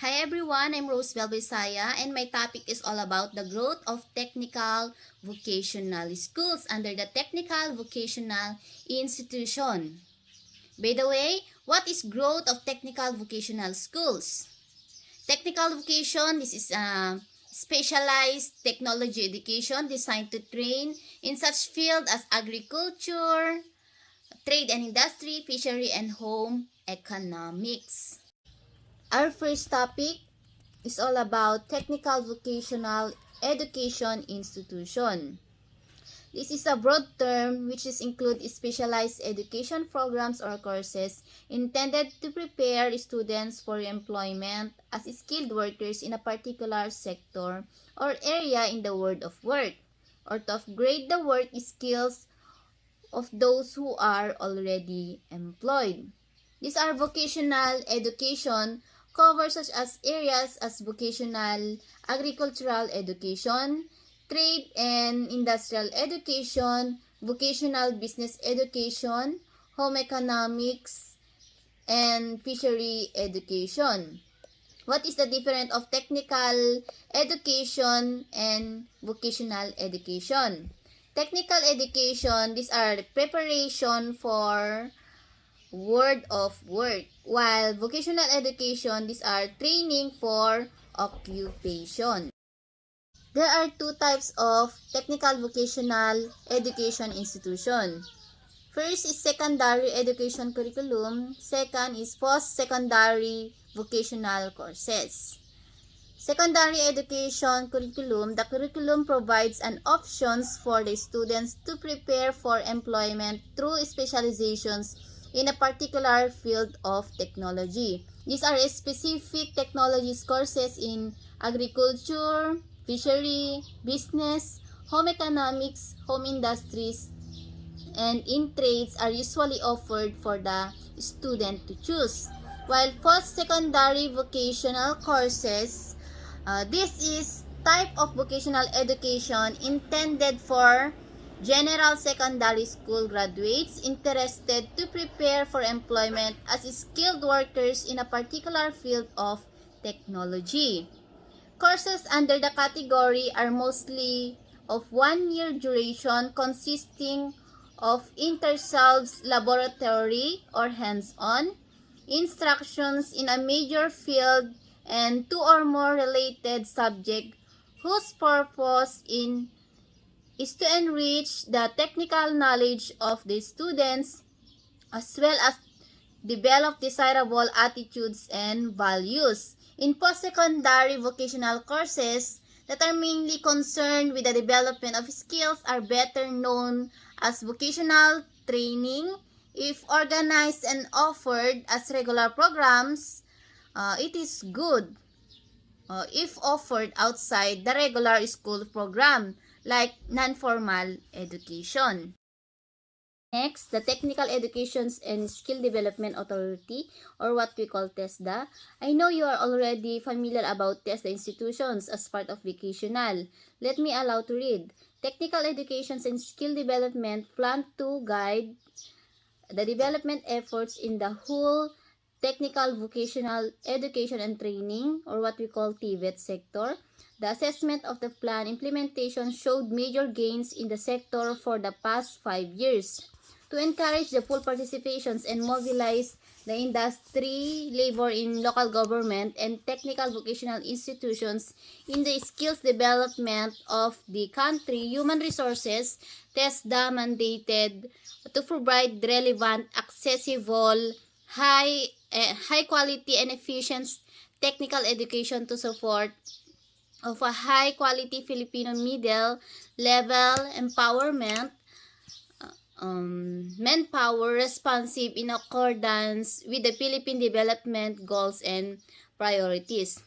Hi everyone, I'm Rose Belbisaya and my topic is all about the growth of technical vocational schools under the technical vocational institution. By the way, what is growth of technical vocational schools? Technical vocation, this is a specialized technology education designed to train in such field as agriculture, trade and industry, fishery and home economics. Our first topic is all about technical vocational education institution. This is a broad term which is include specialized education programs or courses intended to prepare students for employment as skilled workers in a particular sector or area in the world of work, or to upgrade the work skills of those who are already employed. These are vocational education covers such as areas as vocational agricultural education, trade and industrial education, vocational business education, home economics, and fishery education. What is the difference of technical education and vocational education? Technical education, these are the preparation for world of work, while vocational education, these are training for occupation. There are two types of technical vocational education institution. First is secondary education curriculum. Second is post-secondary vocational courses. Secondary education curriculum, the curriculum provides an options for the students to prepare for employment through specializations in a particular field of technology. These are specific technologies courses in agriculture, fishery, business, home economics, home industries, and in trades are usually offered for the student to choose. While post-secondary vocational courses, this is type of vocational education intended for general secondary school graduates interested to prepare for employment as skilled workers in a particular field of technology. Courses under the category are mostly of 1 year duration consisting of inter-subs laboratory or hands-on instructions in a major field and two or more related subjects whose purpose is to enrich the technical knowledge of the students as well as develop desirable attitudes and values. In post-secondary vocational courses that are mainly concerned with the development of skills are better known as vocational training. If organized and offered as regular programs, it is good if offered outside the regular school program like non-formal education. Next, the Technical Education and Skill Development Authority, or what we call TESDA. I know you are already familiar about TESDA institutions as part of vocational. Let me allow to read. Technical Education and Skill Development plan to guide the development efforts in the whole technical vocational education and training, or what we call TVET sector. The assessment of the plan implementation showed major gains in the sector for the past 5 years. To encourage the full participations and mobilize the industry, labor in local government, and technical vocational institutions in the skills development of the country, human resources, TESDA mandated to provide relevant, accessible, high quality and efficient technical education to support of a high quality Filipino middle level empowerment, manpower responsive in accordance with the Philippine development goals and priorities.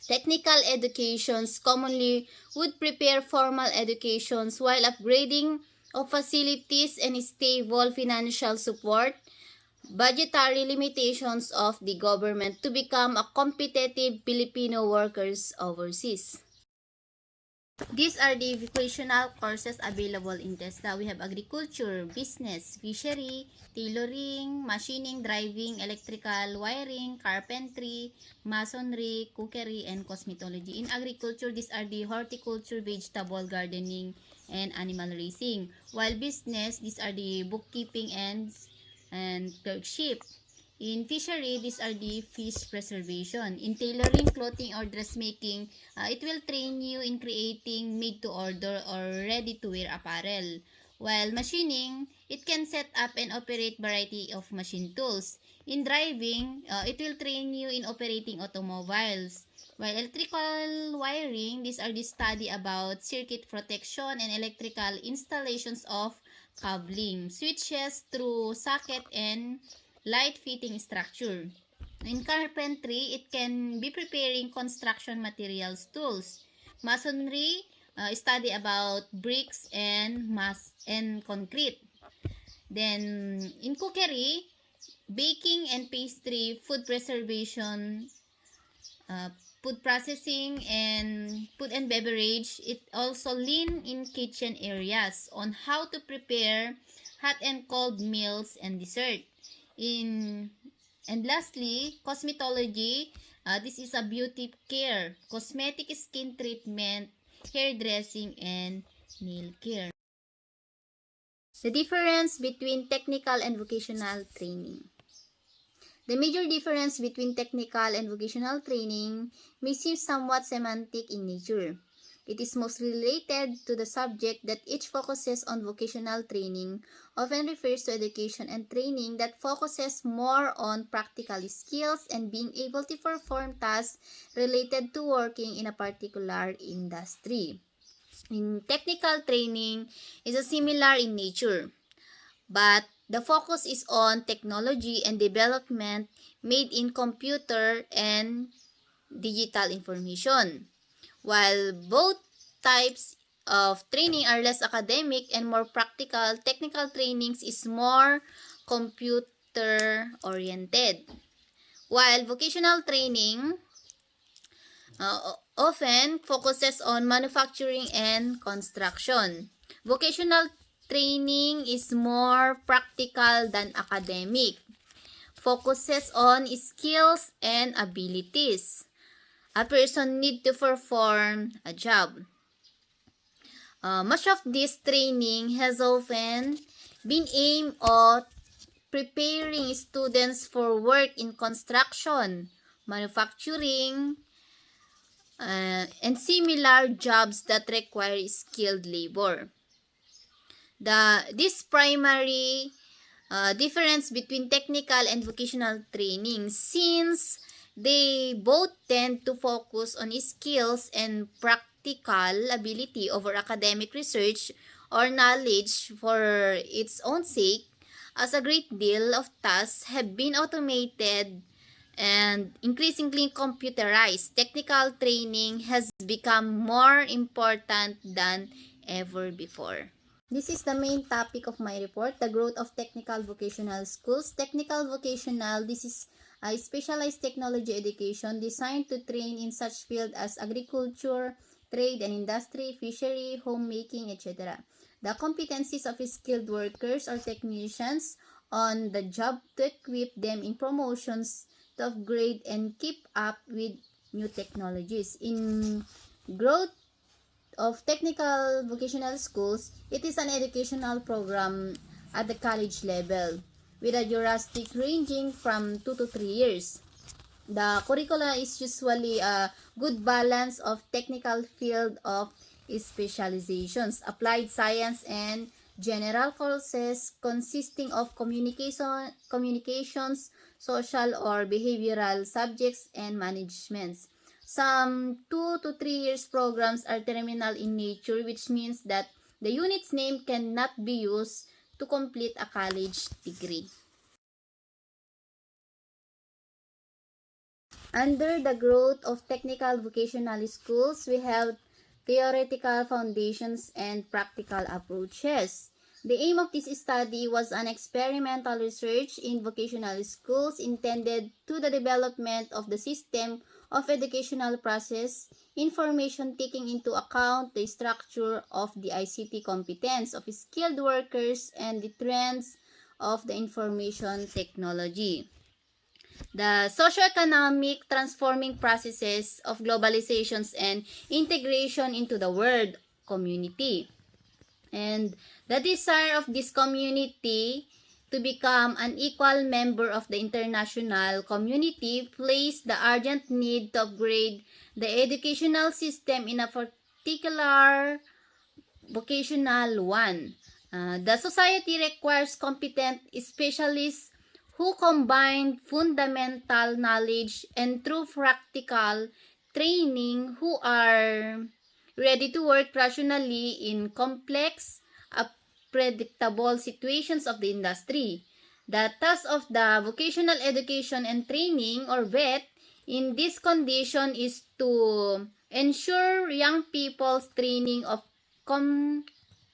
Technical educations commonly would prepare formal educations while upgrading of facilities and stable financial support, budgetary limitations of the government to become a competitive Filipino workers overseas. These are the vocational courses available in TESDA. We have agriculture, business, fishery, tailoring, machining, driving, electrical, wiring, carpentry, masonry, cookery, and cosmetology. In agriculture, these are the horticulture, vegetable gardening, and animal raising. While business, these are the bookkeeping and clerkship. In fishery, these are the fish preservation. In tailoring, clothing, or dressmaking, it will train you in creating made-to-order or ready-to-wear apparel. While machining, it can set up and operate variety of machine tools. In driving, it will train you in operating automobiles. While electrical wiring, these are the study about circuit protection and electrical installations of cabling, switches through socket and light fitting structure. In carpentry, it can be preparing construction materials tools. Masonry, study about bricks and mass and concrete. Then in cookery, baking and pastry, food preservation, uh, food processing and food and beverage. It also lean in kitchen areas on how to prepare hot and cold meals and dessert. In And lastly, cosmetology. This is a beauty care, cosmetic skin treatment, hairdressing, and nail care. The difference between technical and vocational training. The major difference between technical and vocational training may seem somewhat semantic in nature. It is most related to the subject that each focuses on. Vocational training often refers to education and training that focuses more on practical skills and being able to perform tasks related to working in a particular industry. In technical training is a similar in nature, but the focus is on technology and development made in computer and digital information. While both types of training are less academic and more practical, technical trainings is more computer oriented. While vocational training often focuses on manufacturing and construction. Vocational training is more practical than academic. Focuses on skills and abilities a person need to perform a job. Much of this training has often been aimed at preparing students for work in construction, manufacturing, and similar jobs that require skilled labor. This primary difference between technical and vocational training, since they both tend to focus on skills and practical ability over academic research or knowledge for its own sake, as a great deal of tasks have been automated and increasingly computerized. Technical training has become more important than ever before. This is the main topic of my report, the growth of technical vocational schools. Technical vocational, this is a specialized technology education designed to train in such fields as agriculture, trade and industry, fishery, homemaking, etc. The competencies of skilled workers or technicians on the job to equip them in promotions to upgrade and keep up with new technologies. In growth of technical vocational schools, it is an educational program at the college level with a duration ranging from 2 to 3 years. The curricula is usually a good balance of technical field of specializations, applied science, and general courses consisting of communications, social or behavioral subjects, and managements. Some 2 to 3 years programs are terminal in nature, which means that the unit's name cannot be used to complete a college degree. Under the growth of technical vocational schools, we have theoretical foundations and practical approaches. The aim of this study was an experimental research in vocational schools intended to the development of the system of educational process information taking into account the structure of the ICT competence of skilled workers and the trends of the information technology. The socioeconomic transforming processes of globalizations and integration into the world community. And the desire of this community to become an equal member of the international community placed the urgent need to upgrade the educational system in a particular vocational one. The society requires competent specialists who combine fundamental knowledge and true practical training, who are ready to work rationally in complex, unpredictable situations of the industry. The task of the vocational education and training, or VET, in this condition is to ensure young people's training of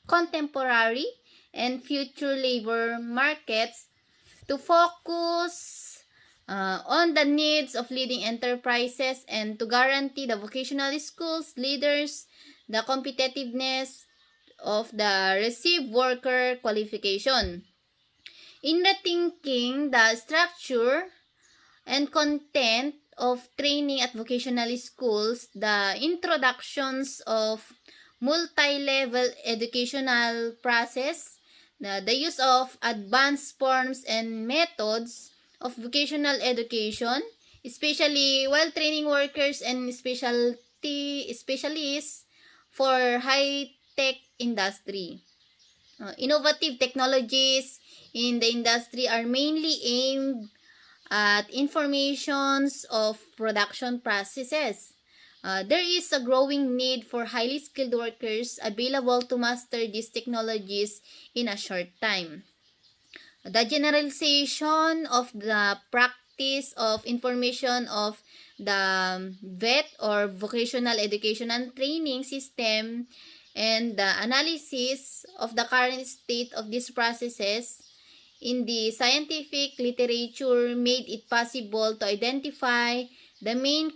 contemporary and future labor markets, to focus on the needs of leading enterprises, and to guarantee the vocational schools leaders the competitiveness of the received worker qualification. In rethinking the structure and content of training at vocational schools, the introductions of multi-level educational process, the use of advanced forms and methods of vocational education, especially while training workers and specialists for high-tech industry. Innovative technologies in the industry are mainly aimed at informations of production processes. There is a growing need for highly skilled workers available to master these technologies in a short time. The generalization of the practice of information of the VET, or vocational education and training system, and the analysis of the current state of these processes in the scientific literature made it possible to identify the main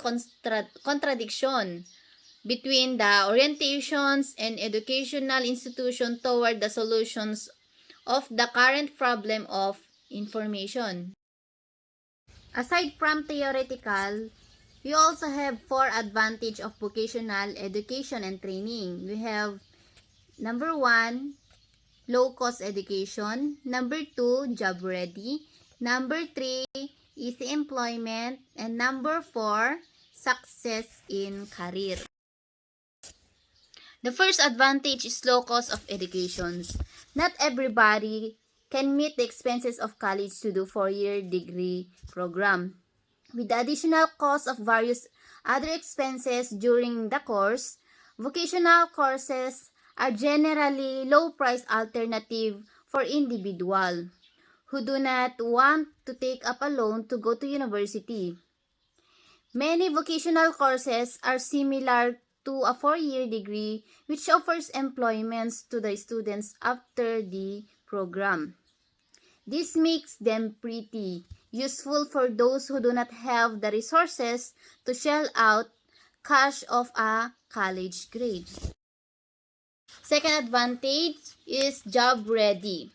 contradiction between the orientations and educational institution toward the solutions of the current problem of information. Aside from theoretical, we also have four advantages of vocational education and training. We have number 1, low-cost education. Number 2, job-ready. Number 3, easy employment. And number 4, success in career. The first advantage is low cost of education. Not everybody can meet the expenses of college to do 4-year degree program. With the additional cost of various other expenses during the course, vocational courses are generally low-price alternative for individuals who do not want to take up a loan to go to university. Many vocational courses are similar to a 4-year degree, which offers employments to the students after the program. This makes them pretty useful for those who do not have the resources to shell out cash of a college grade. Second advantage is job ready.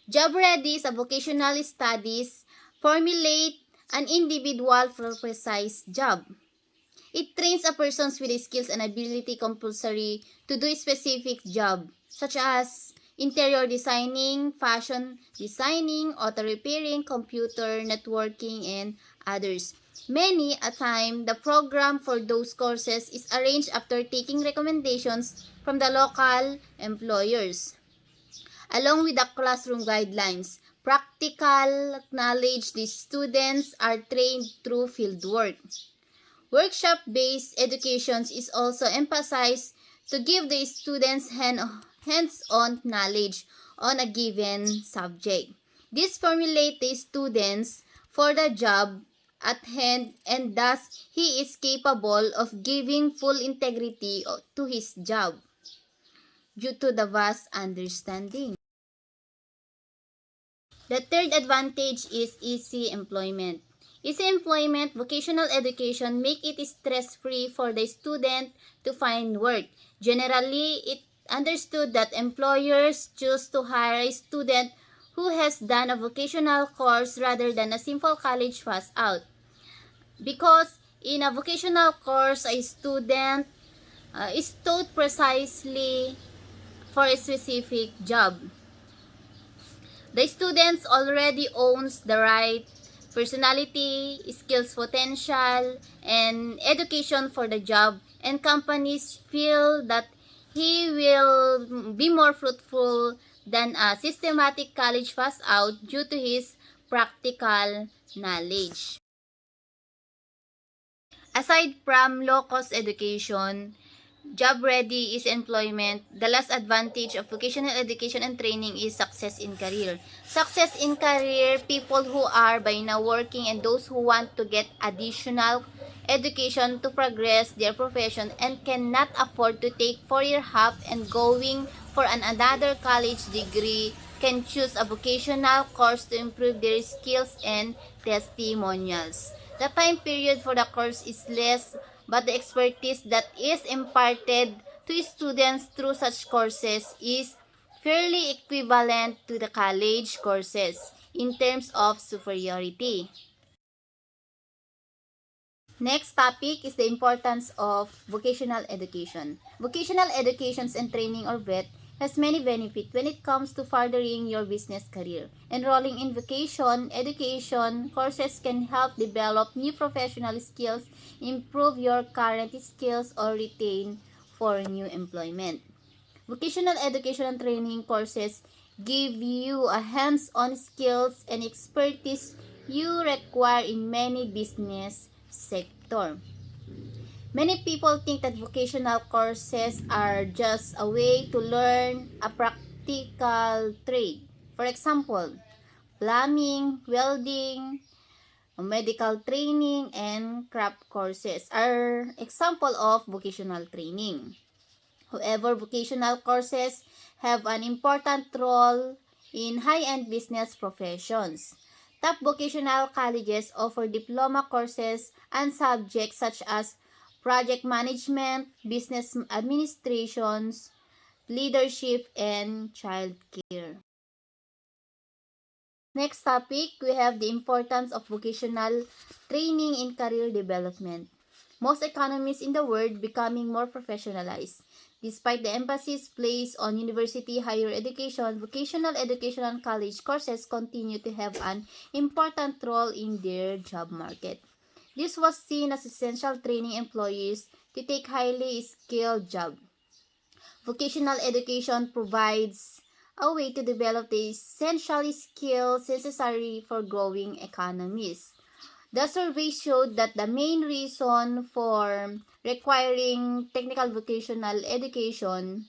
Job ready is a vocational studies formulate an individual for a precise job. It trains a person with skills and ability compulsory to do a specific job, such as interior designing, fashion designing, auto repairing, computer networking, and others. Many a time, the program for those courses is arranged after taking recommendations from the local employers, along with the classroom guidelines. Practical knowledge, these students are trained through fieldwork. Workshop-based education is also emphasized to give the students hands-on knowledge on a given subject. This formulates the students for the job at hand, and thus he is capable of giving full integrity to his job due to the vast understanding. The third advantage is easy employment. Easy employment, vocational education make it stress-free for the student to find work. Generally, it understood that employers choose to hire a student who has done a vocational course rather than a simple college pass out. Because in a vocational course, a student is taught precisely for a specific job. The students already owns the right personality, skills potential, and education for the job, and companies feel that he will be more fruitful than a systematic college pass out due to his practical knowledge. Aside from low-cost education, job ready is employment. The last advantage of vocational education and training is success in career. Success in career, people who are by now working and those who want to get additional education to progress their profession and cannot afford to take 4-year half and going for another college degree can choose a vocational course to improve their skills and testimonials. The time period for the course is less, but the expertise that is imparted to students through such courses is fairly equivalent to the college courses in terms of superiority. Next topic is the importance of vocational education. Vocational educations and training or VET has many benefits when it comes to furthering your business career. Enrolling in vocation education courses can help develop new professional skills, improve your current skills, or retain for new employment. Vocational education and training courses give you a hands-on skills and expertise you require in many business sector. Many people think that vocational courses are just a way to learn a practical trade. For example, plumbing, welding, medical training, and craft courses are example of vocational training. However, vocational courses have an important role in high-end business professions. Top vocational colleges offer diploma courses and subjects such as project management, business administrations, leadership, and child care. Next topic, we have the importance of vocational training in career development. Most economies in the world becoming more professionalized. Despite the emphasis placed on university higher education, vocational education and college courses continue to have an important role in their job market. This was seen as essential training employees to take highly skilled jobs. Vocational education provides a way to develop the essential skills necessary for growing economies. The survey showed that the main reason for requiring technical vocational education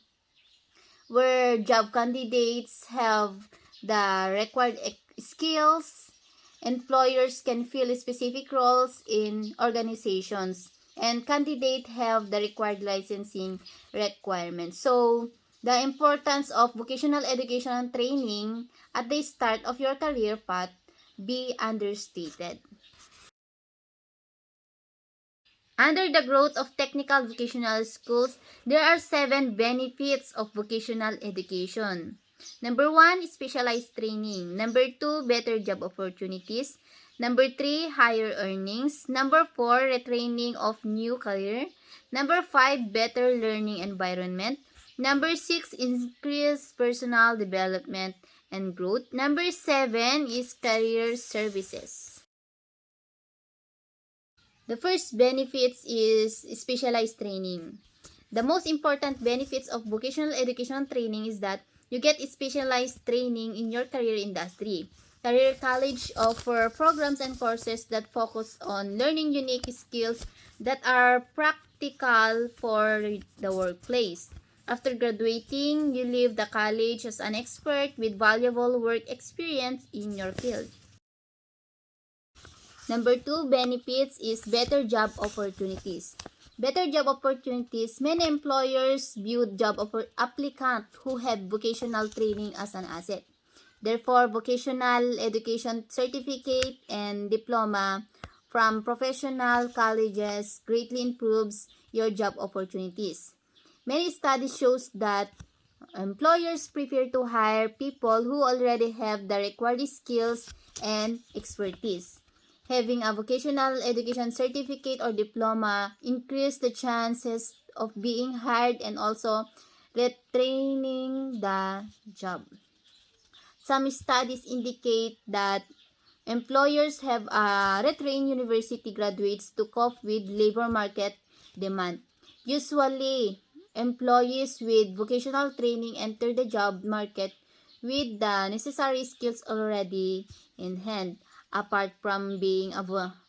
where job candidates have the required skills, employers can fill specific roles in organizations, and candidates have the required licensing requirements. So, the importance of vocational education and training at the start of your career path be understated. Under the growth of technical vocational schools, there are 7 benefits of vocational education. Number 1, specialized training. Number 2, better job opportunities. Number 3, higher earnings. Number 4, retraining of new career. Number 5, better learning environment. Number 6, increased personal development and growth. Number 7 is career services. The first benefits is specialized training. The most important benefits of vocational education training is that you get specialized training in your career industry. Career college offer programs and courses that focus on learning unique skills that are practical for the workplace. After graduating, you leave the college as an expert with valuable work experience in your field. Number 2 benefits is better job opportunities. Better job opportunities, many employers view job applicants who have vocational training as an asset. Therefore, vocational education certificate and diploma from professional colleges greatly improves your job opportunities. Many studies shows that employers prefer to hire people who already have the required skills and expertise. Having a vocational education certificate or diploma increase the chances of being hired and also retraining the job. Some studies indicate that employers have retrained university graduates to cope with labor market demand. Usually, employees with vocational training enter the job market with the necessary skills already in hand. Apart from being a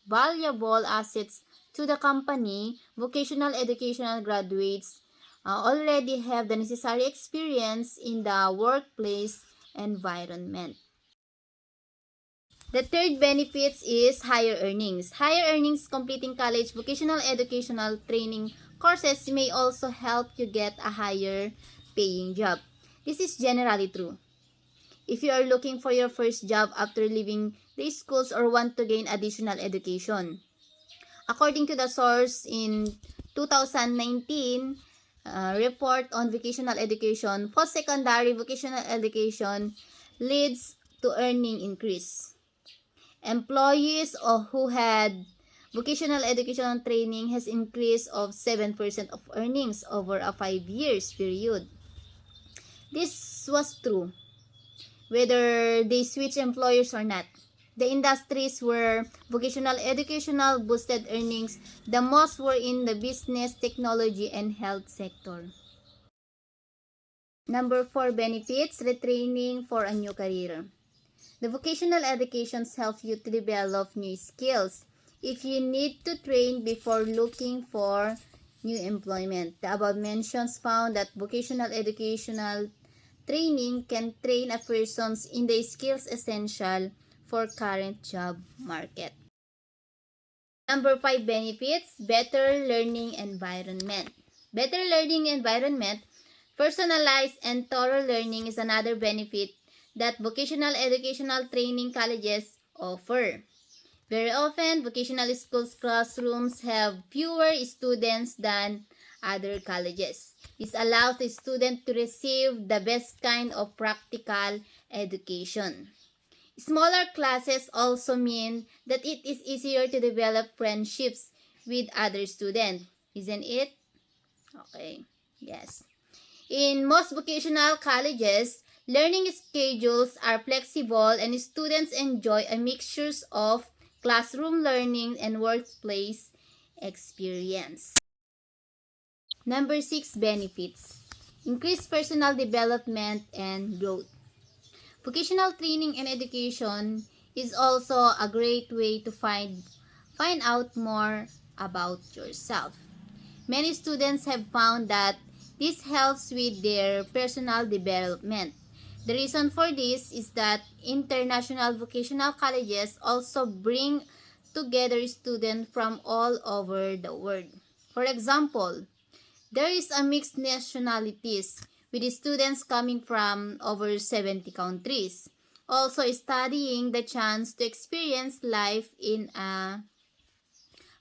valuable assets to the company, vocational educational graduates already have the necessary experience in the workplace environment. The third benefits is higher earnings. Higher earnings completing college vocational educational training courses may also help you get a higher paying job. This is generally true. If you are looking for your first job after leaving the schools or want to gain additional education. According to the source in 2019 report on vocational education, post-secondary vocational education leads to earning increase. Employees who had vocational educational training has increase of 7% of earnings over a 5 years period. This was true whether they switch employers or not. The industries where vocational educational boosted earnings the most were in the business, technology, and health sector. Number 4 benefits, retraining for a new career. The vocational educations help you to develop new skills. If you need to train before looking for new employment, the above mentions found that vocational educational training can train a person in the skills essential for current job market. Number 5 benefits, better learning environment. Better learning environment, personalized and thorough learning is another benefit that vocational educational training colleges offer. Very often, vocational schools classrooms have fewer students than other colleges. This allows the student to receive the best kind of practical education. Smaller classes also mean that it is easier to develop friendships with other students. Isn't it? Okay. Yes. In most vocational colleges, learning schedules are flexible and students enjoy a mixture of classroom learning and workplace experience. Number 6 benefits. Increased personal development and growth. Vocational training and education is also a great way to find out more about yourself. Many students have found that this helps with their personal development. The reason for this is that international vocational colleges also bring together students from all over the world. For example, there is a mixed nationalities with students coming from over 70 countries, also studying the chance to experience life in a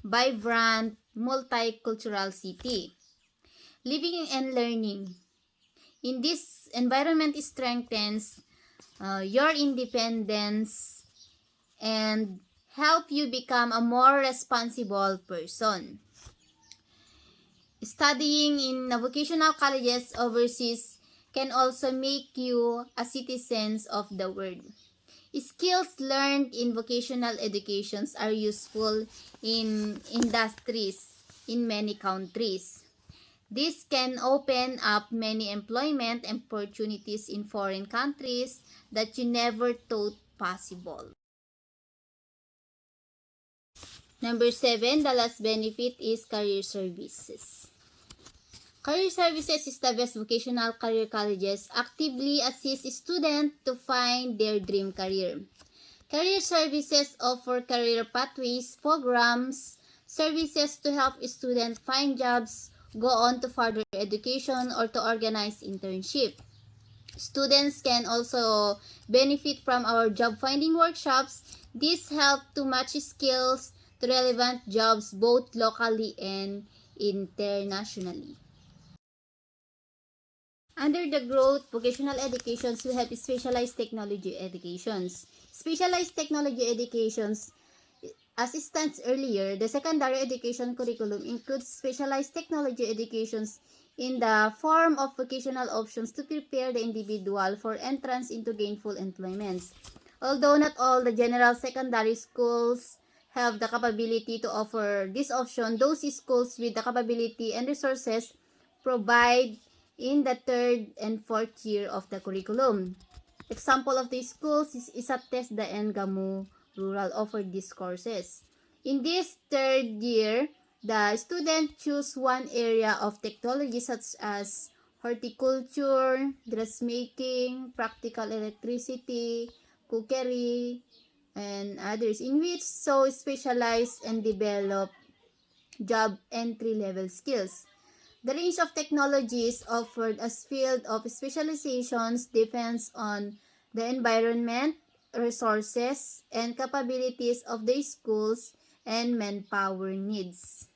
vibrant, multicultural city. Living and learning. In this environment strengthens your independence and help you become a more responsible person. Studying in vocational colleges overseas can also make you a citizen of the world. Skills learned in vocational educations are useful in industries in many countries. This can open up many employment opportunities in foreign countries that you never thought possible. Number 7, the last benefit is career services. Career services is the best vocational career colleges actively assist students to find their dream career. Career services offer career pathways, programs, services to help students find jobs, go on to further education, or to organize internship. Students can also benefit from our job finding workshops. This help to match skills to relevant jobs both locally and internationally. Under the growth, vocational educations, we have specialized technology educations. Specialized technology educations, as it stands earlier, the secondary education curriculum includes specialized technology educations in the form of vocational options to prepare the individual for entrance into gainful employment. Although not all the general secondary schools have the capability to offer this option, those schools with the capability and resources provide in the third and fourth year of the curriculum. Example of these schools is Isaptesda and Gamu Rural offer these courses. In this third year, the student choose one area of technology such as horticulture, dressmaking, practical electricity, cookery, and others in which so specialize and develop job entry-level skills. The range of technologies offered as field of specializations depends on the environment, resources, and capabilities of the schools and manpower needs.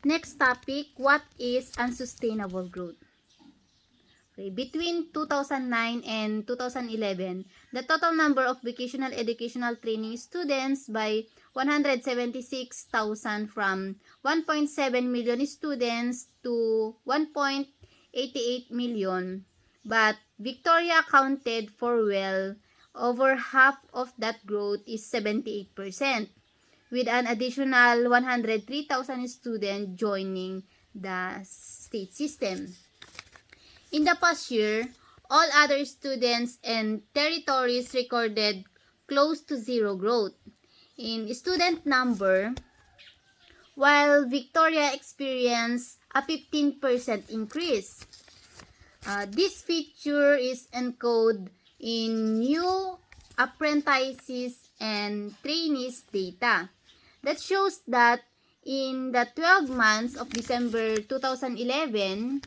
Next topic, what is unsustainable growth? Okay, between 2009 and 2011, the total number of vocational educational training students by 176,000 from 1.7 million students to 1.88 million. But Victoria accounted for well over half of that growth is 78%, with an additional 103,000 students joining the state system. In the past year, all other students and territories recorded close to zero growth in student number, while Victoria experienced a 15% increase. This feature is encoded in new apprentices and trainees data that shows that in the 12 months of December 2011,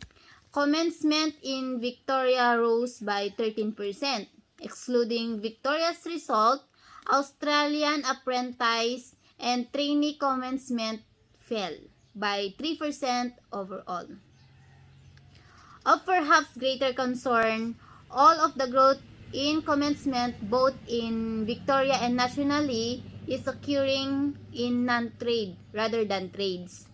commencement in Victoria rose by 13%. Excluding Victoria's result, Australian apprentice and trainee commencement fell by 3% overall. Of perhaps greater concern, all of the growth in commencement both in Victoria and nationally is occurring in non-trade rather than trades.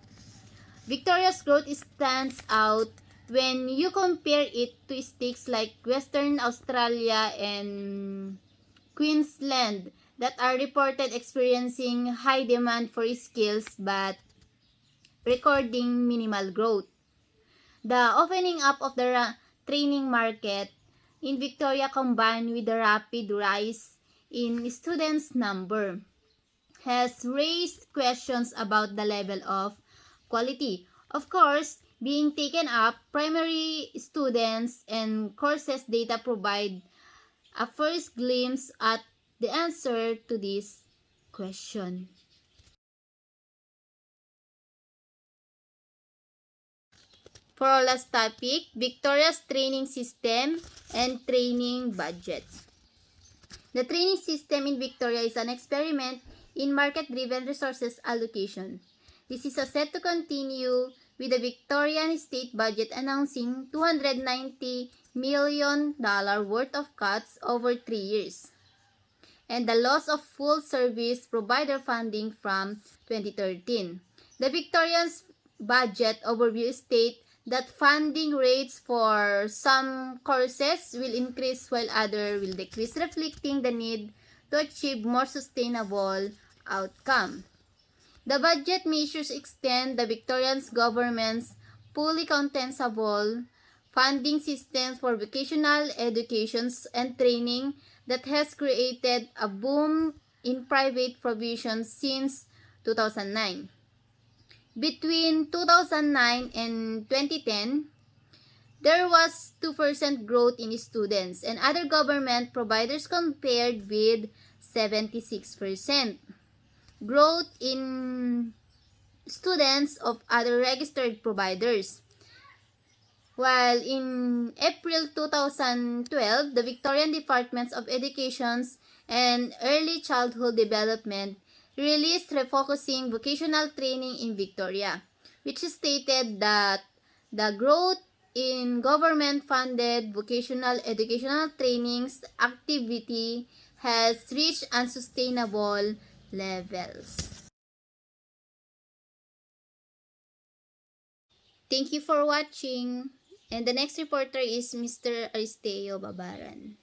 Victoria's growth stands out when you compare it to states like Western Australia and Queensland that are reported experiencing high demand for skills but recording minimal growth. The opening up of the training market in Victoria combined with the rapid rise in students' number has raised questions about the level of quality. Of course, being taken up, primary students and courses data provide a first glimpse at the answer to this question. For our last topic, Victoria's training system and training budget. The training system in Victoria is an experiment in market-driven resources allocation. This is set to continue with the Victorian state budget announcing $290 million worth of cuts over 3 years, and the loss of full service provider funding from 2013. The Victorian's budget overview states that funding rates for some courses will increase while others will decrease, reflecting the need to achieve more sustainable outcome. The budget measures extend the Victorian government's fully contestable funding systems for vocational education and training that has created a boom in private provision since 2009. Between 2009 and 2010, there was 2% growth in students and other government providers compared with 76% growth in students of other registered providers. While in April 2012, the Victorian Departments of Educations and Early Childhood Development released Refocusing Vocational Training in Victoria, which stated that the growth in government-funded vocational educational trainings activity has reached unsustainable levels. Thank you for watching. And the next reporter is Mr. Aristeo Babaran.